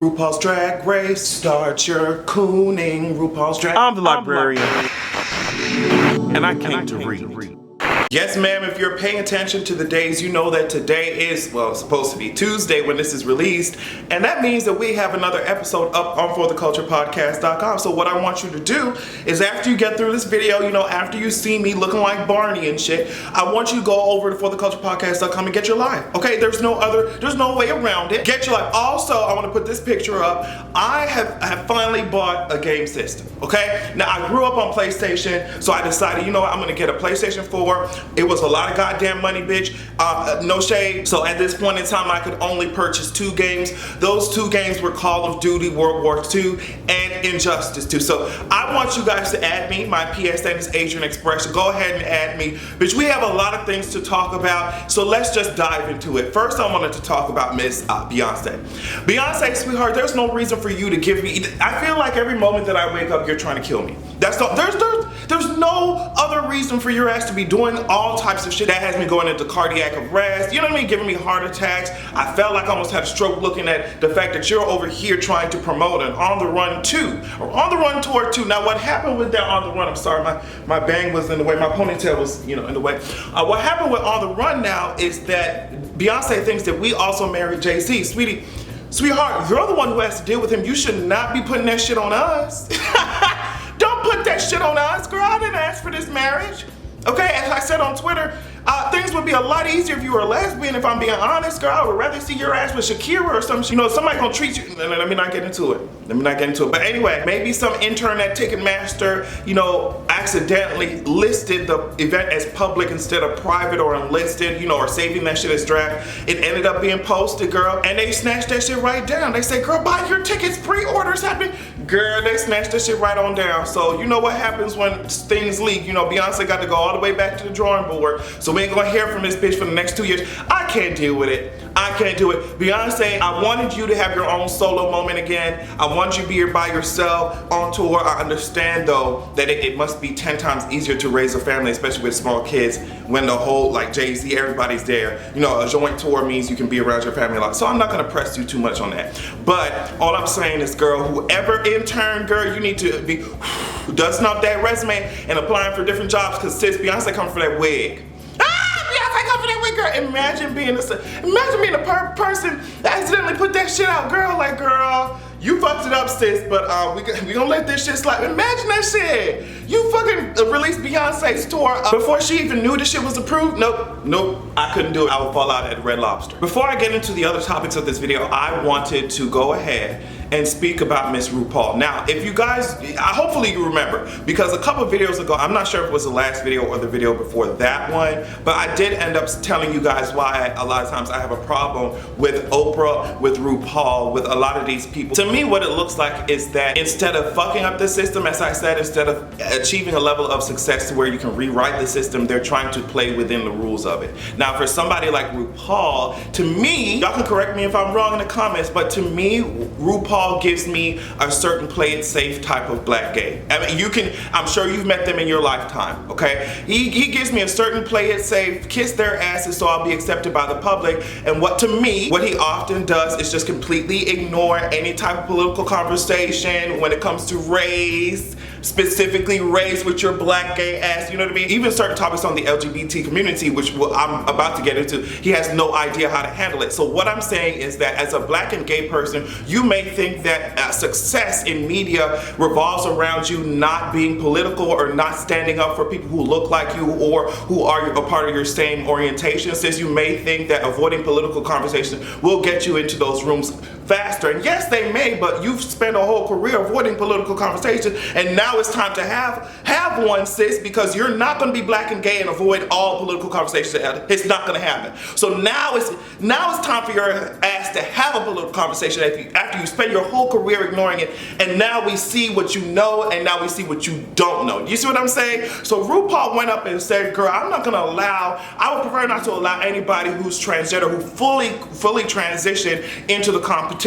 RuPaul's Drag Race, start your cooning. RuPaul's Drag. I'm the librarian, and I came to read. Yes, ma'am, if you're paying attention to the days, you know that today is, well, supposed to be Tuesday when this is released. And that means that we have another episode up on fortheculturepodcast.com. So what I want you to do is after you get through this video, you know, after you see me looking like Barney and shit, I want you to go over to fortheculturepodcast.com and get your life. Okay, there's no way around it. Get your life. Also, I want to put this picture up. I have finally bought a game system. Okay, now I grew up on PlayStation, so I decided, you know what, I'm gonna get a PlayStation 4. It was a lot of goddamn money, bitch. No shade. So at this point in time, I could only purchase 2 games. Those 2 games were Call of Duty World War II and Injustice 2. So I want you guys to add me. My PSN is Adrian Expression. Go ahead and add me. Bitch, we have a lot of things to talk about, so let's just dive into it. First, I wanted to talk about Miss Beyonce. Beyonce, sweetheart, there's no reason for you to give me. I feel like every moment that I wake up, you're trying to kill me. There's no other reason for your ass to be doing all types of shit that has me going into cardiac arrest, you know what I mean, giving me heart attacks. I felt like I almost had a stroke looking at the fact that you're over here trying to promote an On the Run 2 or On the Run Tour 2. Now what happened with that On the Run, I'm sorry, my bang was in the way, my ponytail was, you know, in the way. What happened with On the Run now is that Beyonce thinks that we also married Jay-Z. Sweetheart, you're the one who has to deal with him. You should not be putting that shit on us. Don't put that shit on us, girl. I didn't ask for this marriage. Okay, as I said on Twitter, things would be a lot easier if you were a lesbian, if I'm being honest, girl. I would rather see your ass with Shakira or something. You know, somebody gonna treat you. Let me not get into it. But anyway, maybe some intern at Ticketmaster, you know, accidentally listed the event as public instead of private or unlisted, you know, or saving that shit as draft. It ended up being posted, girl, and they snatched that shit right down. They say, girl, buy your tickets, pre-orders happening. Girl, they snatched that shit right on down. So you know what happens when things leak. You know, Beyonce got to go all the way back to the drawing board. So we ain't gonna hear from this bitch for the next 2 years. I can't deal with it. I can't do it. Beyonce, I wanted you to have your own solo moment again. I want you to be here by yourself on tour. I understand though that it must be 10 times easier to raise a family, especially with small kids, when the whole, like Jay-Z, everybody's there. You know, a joint tour means you can be around your family a lot. So I'm not gonna press you too much on that. But all I'm saying is, girl, whoever intern, girl, you need to be dusting up that resume and applying for different jobs, because sis, Beyonce come for that wig. Imagine being a person that accidentally put that shit out, girl. Like, girl, you fucked it up, sis, but we gonna let this shit slide. Imagine that shit. You fucking released Beyonce's tour before she even knew this shit was approved. Nope, I couldn't do it. I would fall out at Red Lobster. Before I get into the other topics of this video, I wanted to go ahead and speak about Miss RuPaul. Now, if you guys, hopefully you remember, because a couple of videos ago, I'm not sure if it was the last video or the video before that one, but I did end up telling you guys why a lot of times I have a problem with Oprah, with RuPaul, with a lot of these people. To me, what it looks like is that instead of fucking up the system, as I said, instead of achieving a level of success to where you can rewrite the system, they're trying to play within the rules of it. Now, for somebody like RuPaul, to me, y'all can correct me if I'm wrong in the comments, but to me, RuPaul gives me a certain play it safe type of black gay. I mean, I'm sure you've met them in your lifetime, okay? He gives me a certain play it safe, kiss their asses so I'll be accepted by the public. And what he often does is just completely ignore any type of political conversation when it comes to race, specifically race with your black gay ass, you know what I mean? Even certain topics on the LGBT community, which I'm about to get into, he has no idea how to handle it. So what I'm saying is that as a black and gay person, you may think that success in media revolves around you not being political or not standing up for people who look like you or who are a part of your same orientation. Since you may think that avoiding political conversations will get you into those rooms faster. And yes, they may, but you've spent a whole career avoiding political conversation, and now it's time to have one, sis, because you're not going to be black and gay and avoid all political conversations. It's not going to happen. So now it's time for your ass to have a political conversation after you spend your whole career ignoring it, and now we see what you know, and now we see what you don't know. You see what I'm saying? So RuPaul went up and said, girl, I would prefer not to allow anybody who's transgender, who fully transitioned into the competition.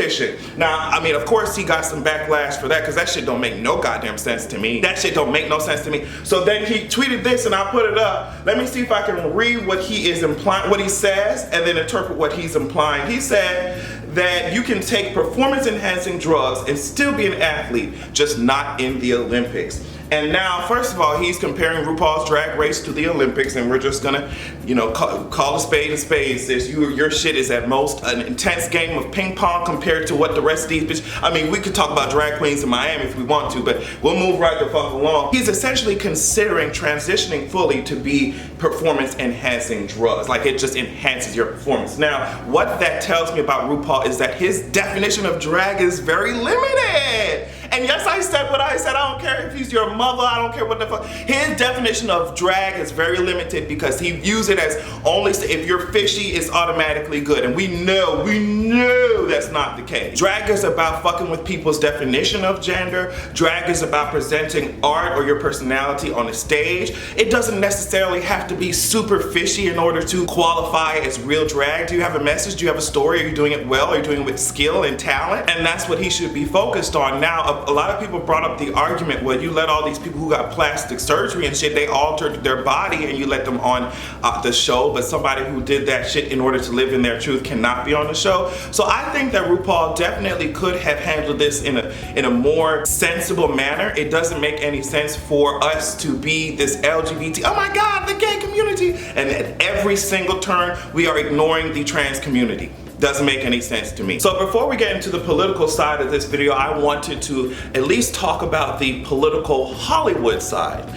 Now, I mean, of course he got some backlash for that, because that shit don't make no goddamn sense to me. That shit don't make no sense to me. So then he tweeted this, and I'll put it up. Let me see if I can read what he is implying, what he says, and then interpret what he's implying. He said that you can take performance enhancing drugs and still be an athlete, just not in the Olympics. And now, first of all, he's comparing RuPaul's Drag Race to the Olympics, and we're just gonna, you know, call a spade a spade. Says your shit is at most an intense game of ping pong compared to what the rest of these bitches. I mean, we could talk about drag queens in Miami if we want to, but we'll move right the fuck along. He's essentially considering transitioning fully to be performance enhancing drugs. Like, it just enhances your performance. Now, what that tells me about RuPaul is that his definition of drag is very limited. And yes, I said what I said. I don't care if he's your mother. I don't care what the fuck. His definition of drag is very limited because he views it as only if you're fishy, it's automatically good. And we know that's not the case. Drag is about fucking with people's definition of gender. Drag is about presenting art or your personality on a stage. It doesn't necessarily have to be super fishy in order to qualify as real drag. Do you have a message? Do you have a story? Are you doing it well? Are you doing it with skill and talent? And that's what he should be focused on. Now, a lot of people brought up the argument, well, you let all these people who got plastic surgery and shit, they altered their body and you let them on the show, but somebody who did that shit in order to live in their truth cannot be on the show. So I think that RuPaul definitely could have handled this in a more sensible manner. It doesn't make any sense for us to be this LGBT, oh my God, the gay community, and at every single turn we are ignoring the trans community. Doesn't make any sense to me. So before we get into the political side of this video, I wanted to at least talk about the political Hollywood side.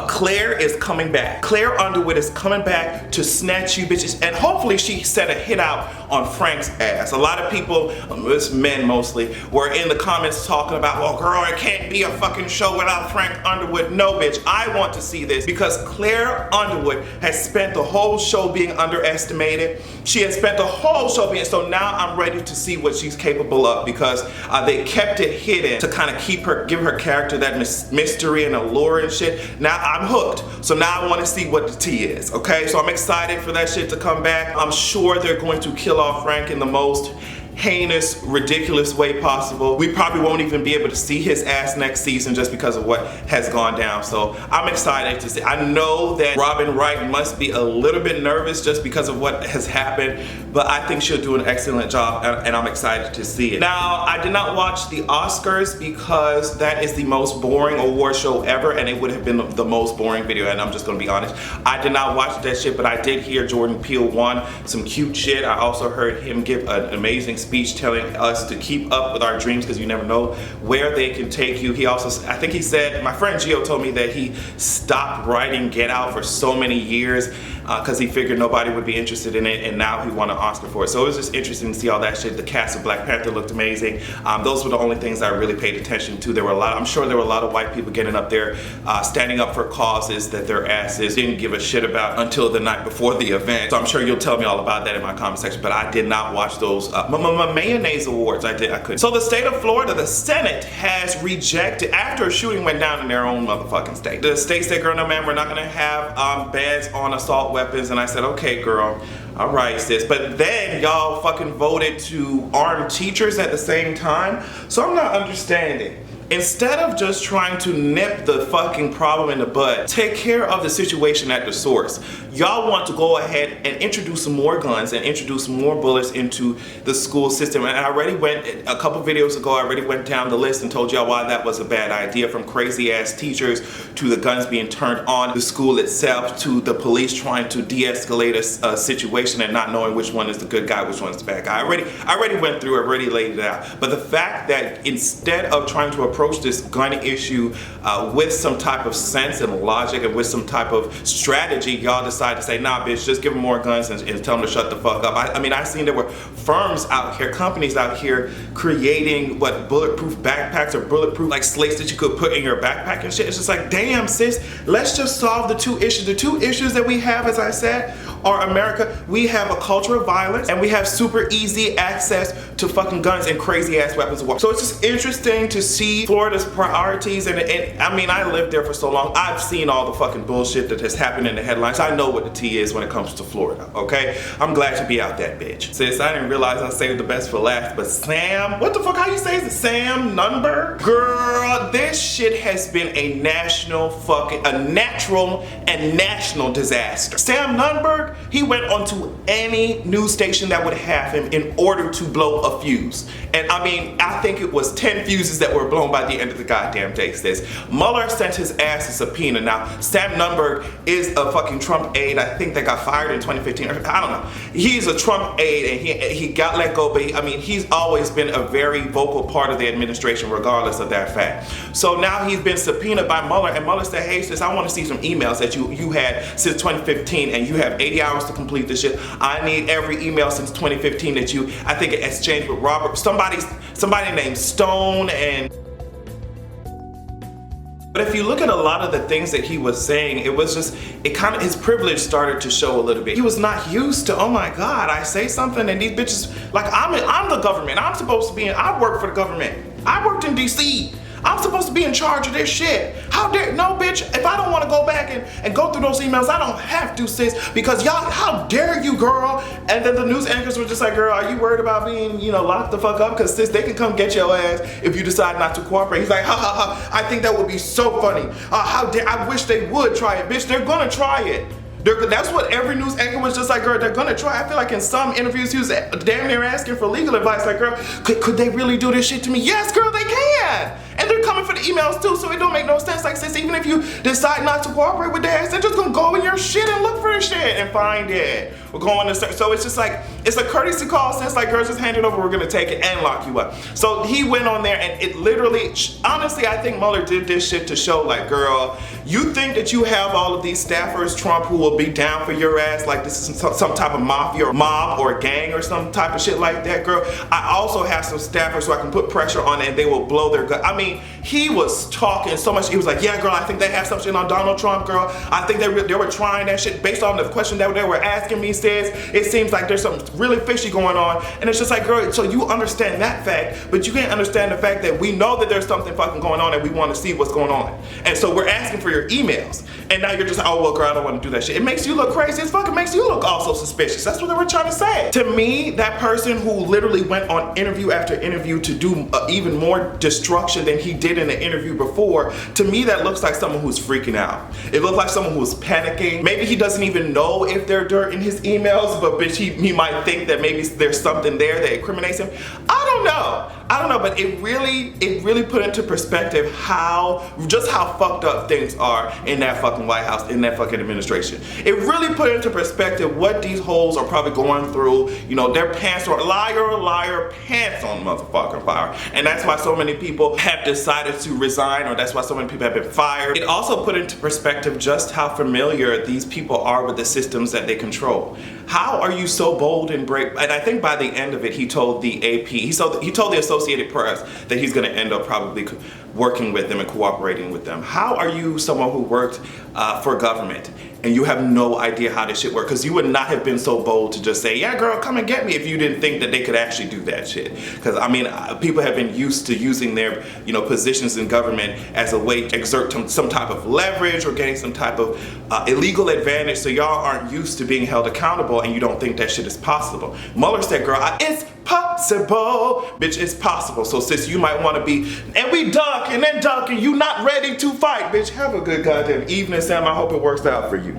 Claire is coming back. Claire Underwood is coming back to snatch you bitches, and hopefully she set a hit out on Frank's ass. A lot of people, it's men mostly, were in the comments talking about, well girl, it can't be a fucking show without Frank Underwood. No bitch, I want to see this because Claire Underwood has spent the whole show being underestimated. She has spent the whole show being, so now I'm ready to see what she's capable of because they kept it hidden to kind of give her character that mystery and allure and shit. Now I'm hooked. So now I want to see what the tea is, okay? So I'm excited for that shit to come back. I'm sure they're going to kill off Frank in the most heinous, ridiculous way possible. We probably won't even be able to see his ass next season just because of what has gone down. So I'm excited to see. I know that Robin Wright must be a little bit nervous just because of what has happened, but I think she'll do an excellent job and I'm excited to see it. Now, I did not watch the Oscars because that is the most boring award show ever and it would have been the most boring video, and I'm just gonna be honest. I did not watch that shit, but I did hear Jordan Peele won some cute shit. I also heard him give an amazing speech telling us to keep up with our dreams because you never know where they can take you. He also, I think he said, my friend Gio told me that he stopped writing Get Out for so many years because he figured nobody would be interested in it, and now he won an Oscar for it. So it was just interesting to see all that shit. The cast of Black Panther looked amazing. Those were the only things I really paid attention to. There were a lot, I'm sure there were a lot of white people getting up there, standing up for causes that their asses didn't give a shit about until the night before the event. So I'm sure you'll tell me all about that in my comment section, but I did not watch those mayonnaise awards. I couldn't. So the state of Florida, the Senate has rejected, after a shooting went down in their own motherfucking state. The state said, girl, no man, we're not gonna have bans on assault weapons, and I said, okay girl, all right sis, but then y'all fucking voted to arm teachers at the same time, so I'm not understanding. Instead of just trying to nip the fucking problem in the bud, take care of the situation at the source. Y'all want to go ahead and introduce some more guns and introduce more bullets into the school system. And I already went, a couple videos ago, I already went down the list and told y'all why that was a bad idea, from crazy ass teachers to the guns being turned on the school itself to the police trying to de-escalate a situation and not knowing which one is the good guy, which one is the bad guy. I already went through, I already laid it out. But the fact that instead of trying to approach this gun issue with some type of sense and logic and with some type of strategy, y'all decide to say, nah bitch, just give them more guns and tell them to shut the fuck up. I mean, I seen there were firms out here, companies out here creating what, bulletproof backpacks or bulletproof like slates that you could put in your backpack and shit. It's just like, damn sis, let's just solve the two issues. The two issues that we have, as I said, are America. We have a culture of violence and we have super easy access to fucking guns and crazy ass weapons of war. So it's just interesting to see Florida's priorities, and I mean, I lived there for so long. I've seen all the fucking bullshit that has happened in the headlines. I know what the tea is when it comes to Florida, okay? I'm glad to be out that bitch. Sis, I didn't realize I saved the best for last, but Sam, what the fuck, how you say it? Sam Nunberg? Girl, this shit has been a natural and national disaster. Sam Nunberg, he went onto any news station that would have him in order to blow a fuse. And I mean, I think it was 10 fuses that were blown by the end of the goddamn day, sis. Mueller sent his ass a subpoena. Now, Sam Nunberg is a fucking Trump aide. I think they got fired in 2015. I don't know. He's a Trump aide and he got let go, but he's always been a very vocal part of the administration regardless of that fact. So now he's been subpoenaed by Mueller, and Mueller said, hey sis, I want to see some emails that you had since 2015, and you have 80 hours to complete this shit. I need every email since 2015 that you, I think, exchanged with Robert, somebody named Stone. And but if you look at a lot of the things that he was saying, it was just, his privilege started to show a little bit. He was not used to, oh my God, I say something and these bitches, like I'm the government. I'm supposed to be I work for the government. I worked in DC. I'm supposed to be in charge of this shit. How dare, no bitch, if I don't want to go back and go through those emails, I don't have to, sis, because y'all, how dare you, girl? And then the news anchors were just like, girl, are you worried about being, locked the fuck up? Because sis, they can come get your ass if you decide not to cooperate. He's like, ha ha ha, I think that would be so funny. How dare, I wish they would try it, bitch, they're gonna try it. That's what every news anchor was just like, girl, they're gonna try. I feel like in some interviews he was damn near asking for legal advice, like, girl, could they really do this shit to me? Yes, girl, they can. And they're coming for the emails too, so it don't make no sense. Like, sis, even if you decide not to cooperate with their ass, they're just gonna go in your shit and look for the shit and find it. We're going to, so it's just like, it's a courtesy call, sis, like, girls, just hand it over, we're gonna take it and lock you up. So he went on there and it literally, honestly, I think Mueller did this shit to show, like, girl, you think that you have all of these staffers, Trump, who will be down for your ass, like this is some type of mafia or mob or gang or some type of shit like that, girl. I also have some staffers who I can put pressure on and they will blow their gut. I mean, he was talking so much. He was like, yeah, girl, I think they have something on Donald Trump, girl. I think they were trying that shit based on the question that they were asking me, says it seems like there's something really fishy going on. And it's just like, girl, so you understand that fact, but you can't understand the fact that we know that there's something fucking going on and we want to see what's going on. And so we're asking for your emails. And now you're just like, oh, well, girl, I don't want to do that shit. It makes you look crazy as fuck. It makes you look also suspicious. That's what they were trying to say. To me, that person who literally went on interview after interview to do even more destruction than he did in the interview before, to me, that looks like someone who's freaking out. It looks like someone who's panicking. Maybe he doesn't even know if there's dirt in his emails, but bitch, he might think that maybe there's something there that incriminates him. I don't know, but it really put into perspective just how fucked up things are in that fucking White House, in that fucking administration. It really put into perspective what these hoes are probably going through. Their pants are liar, pants on motherfucking fire. And that's why so many people have decided to resign, or that's why so many people have been fired. It also put into perspective just how familiar these people are with the systems that they control. How are you so bold and brave? And I think by the end of it, he told the AP, he told the Associated Press that he's gonna end up probably working with them and cooperating with them. How are you someone who worked for government and you have no idea how this shit works? Because you would not have been so bold to just say, yeah, girl, come and get me, if you didn't think that they could actually do that shit. Because I mean, people have been used to using their positions in government as a way to exert some type of leverage or getting some type of illegal advantage. So y'all aren't used to being held accountable and you don't think that shit is possible. Mueller said, girl, it's possible. Bitch, it's possible. So sis, you might want to be, and we duck and then duck and you not ready to fight. Bitch, have a good goddamn evening, Sam. I hope it works out for you.